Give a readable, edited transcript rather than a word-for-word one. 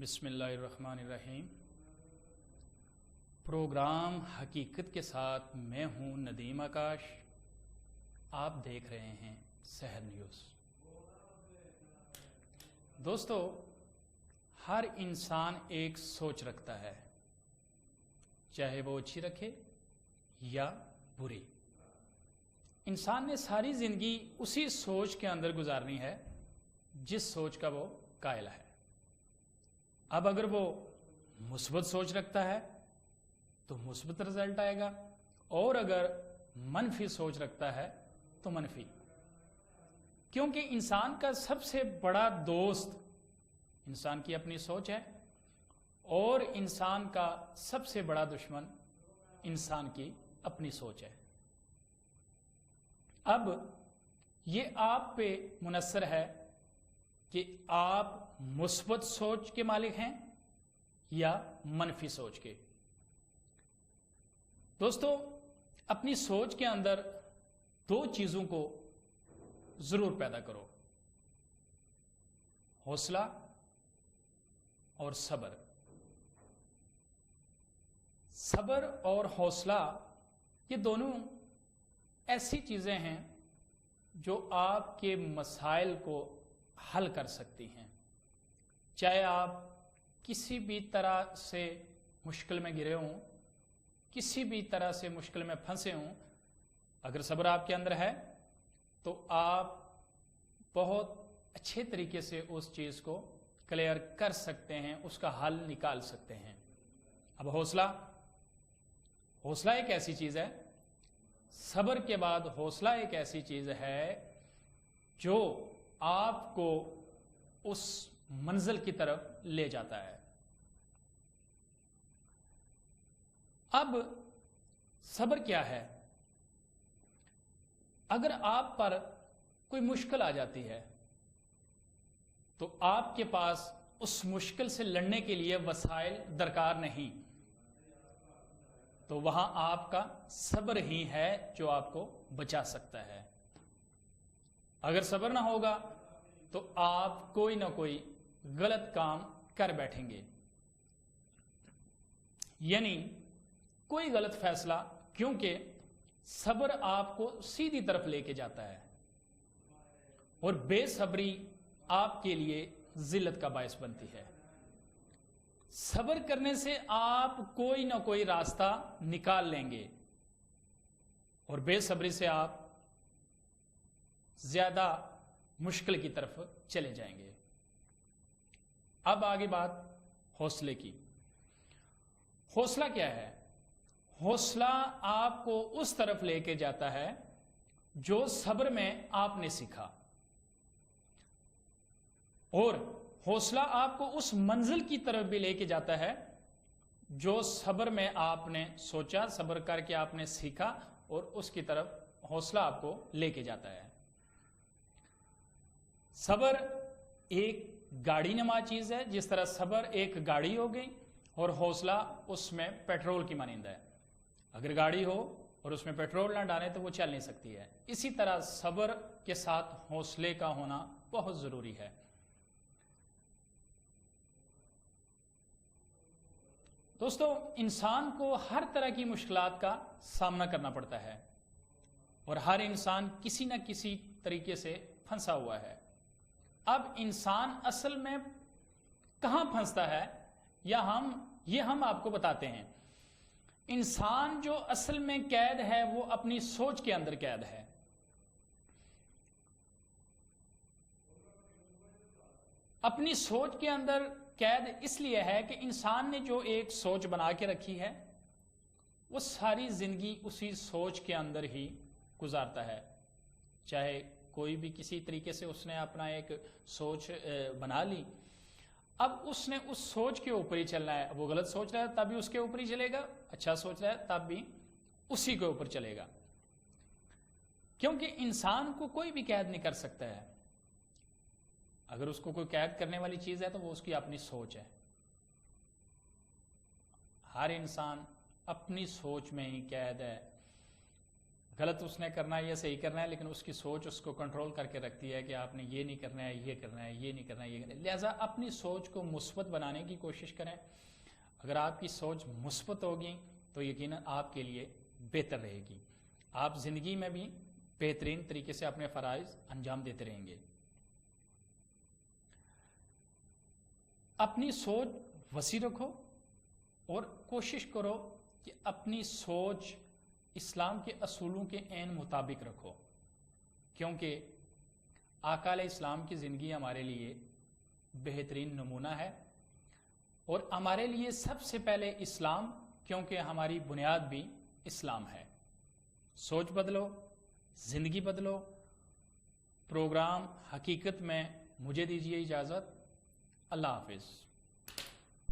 بسم اللہ الرحمن الرحیم۔ پروگرام حقیقت کے ساتھ میں ہوں ندیم آکاش، آپ دیکھ رہے ہیں سحر نیوز۔ دوستو، ہر انسان ایک سوچ رکھتا ہے، چاہے وہ اچھی رکھے یا بری۔ انسان نے ساری زندگی اسی سوچ کے اندر گزارنی ہے جس سوچ کا وہ قائل ہے۔ اب اگر وہ مثبت سوچ رکھتا ہے تو مثبت رزلٹ آئے گا، اور اگر منفی سوچ رکھتا ہے تو منفی، کیونکہ انسان کا سب سے بڑا دوست انسان کی اپنی سوچ ہے، اور انسان کا سب سے بڑا دشمن انسان کی اپنی سوچ ہے۔ اب یہ آپ پہ منحصر ہے کہ آپ مثبت سوچ کے مالک ہیں یا منفی سوچ کے۔ دوستو، اپنی سوچ کے اندر دو چیزوں کو ضرور پیدا کرو: حوصلہ اور صبر۔ صبر اور حوصلہ یہ دونوں ایسی چیزیں ہیں جو آپ کے مسائل کو حل کر سکتی ہیں۔ چاہے آپ کسی بھی طرح سے مشکل میں گرے ہوں، کسی بھی طرح سے مشکل میں پھنسے ہوں، اگر صبر آپ کے اندر ہے تو آپ بہت اچھے طریقے سے اس چیز کو کلیئر کر سکتے ہیں، اس کا حل نکال سکتے ہیں۔ اب حوصلہ ایک ایسی چیز ہے، صبر کے بعد حوصلہ ایک ایسی چیز ہے جو آپ کو اس منزل کی طرف لے جاتا ہے۔ اب صبر کیا ہے؟ اگر آپ پر کوئی مشکل آ جاتی ہے تو آپ کے پاس اس مشکل سے لڑنے کے لیے وسائل درکار نہیں، تو وہاں آپ کا صبر ہی ہے جو آپ کو بچا سکتا ہے۔ اگر صبر نہ ہوگا تو آپ کوئی نہ کوئی غلط کام کر بیٹھیں گے، یعنی کوئی غلط فیصلہ، کیونکہ صبر آپ کو سیدھی طرف لے کے جاتا ہے، اور بے صبری آپ کے لیے ذلت کا باعث بنتی ہے۔ صبر کرنے سے آپ کوئی نہ کوئی راستہ نکال لیں گے، اور بے صبری سے آپ زیادہ مشکل کی طرف چلے جائیں گے۔ اب آگے بات حوصلے کی۔ حوصلہ کیا ہے؟ حوصلہ آپ کو اس طرف لے کے جاتا ہے جو صبر میں آپ نے سیکھا، اور حوصلہ آپ کو اس منزل کی طرف بھی لے کے جاتا ہے جو صبر میں آپ نے سوچا، صبر کر کے آپ نے سیکھا، اور اس کی طرف حوصلہ آپ کو لے کے جاتا ہے۔ صبر ایک گاڑی نما چیز ہے، جس طرح صبر ایک گاڑی ہو گئی اور حوصلہ اس میں پیٹرول کی مانند ہے۔ اگر گاڑی ہو اور اس میں پیٹرول نہ ڈالیں تو وہ چل نہیں سکتی ہے۔ اسی طرح صبر کے ساتھ حوصلے کا ہونا بہت ضروری ہے۔ دوستو، انسان کو ہر طرح کی مشکلات کا سامنا کرنا پڑتا ہے، اور ہر انسان کسی نہ کسی طریقے سے پھنسا ہوا ہے۔ اب انسان اصل میں کہاں پھنستا ہے یہ ہم آپ کو بتاتے ہیں۔ انسان جو اصل میں قید ہے وہ اپنی سوچ کے اندر قید ہے۔ اپنی سوچ کے اندر قید اس لیے ہے کہ انسان نے جو ایک سوچ بنا کے رکھی ہے وہ ساری زندگی اسی سوچ کے اندر ہی گزارتا ہے۔ چاہے کوئی بھی کسی طریقے سے اس نے اپنا ایک سوچ بنا لی، اب اس نے اس سوچ کے اوپر ہی چلنا ہے۔ وہ غلط سوچ رہا ہے تب بھی اس کے اوپر ہی چلے گا، اچھا سوچ رہا ہے تب بھی اسی کے اوپر چلے گا، کیونکہ انسان کو کوئی بھی قید نہیں کر سکتا ہے۔ اگر اس کو کوئی قید کرنے والی چیز ہے تو وہ اس کی اپنی سوچ ہے۔ ہر انسان اپنی سوچ میں ہی قید ہے۔ غلط اس نے کرنا ہے یا صحیح کرنا ہے، لیکن اس کی سوچ اس کو کنٹرول کر کے رکھتی ہے کہ آپ نے یہ نہیں کرنا ہے، یہ کرنا ہے، یہ نہیں کرنا ہے، یہ کرنا ہے۔ لہٰذا اپنی سوچ کو مثبت بنانے کی کوشش کریں۔ اگر آپ کی سوچ مثبت ہوگی تو یقیناً آپ کے لیے بہتر رہے گی، آپ زندگی میں بھی بہترین طریقے سے اپنے فرائض انجام دیتے رہیں گے۔ اپنی سوچ وسیع رکھو اور کوشش کرو کہ اپنی سوچ اسلام کے اصولوں کے عین مطابق رکھو، کیونکہ آقا علیہ السلام کی زندگی ہمارے لیے بہترین نمونہ ہے، اور ہمارے لیے سب سے پہلے اسلام، کیونکہ ہماری بنیاد بھی اسلام ہے۔ سوچ بدلو، زندگی بدلو۔ پروگرام حقیقت میں مجھے دیجیے اجازت۔ اللہ حافظ۔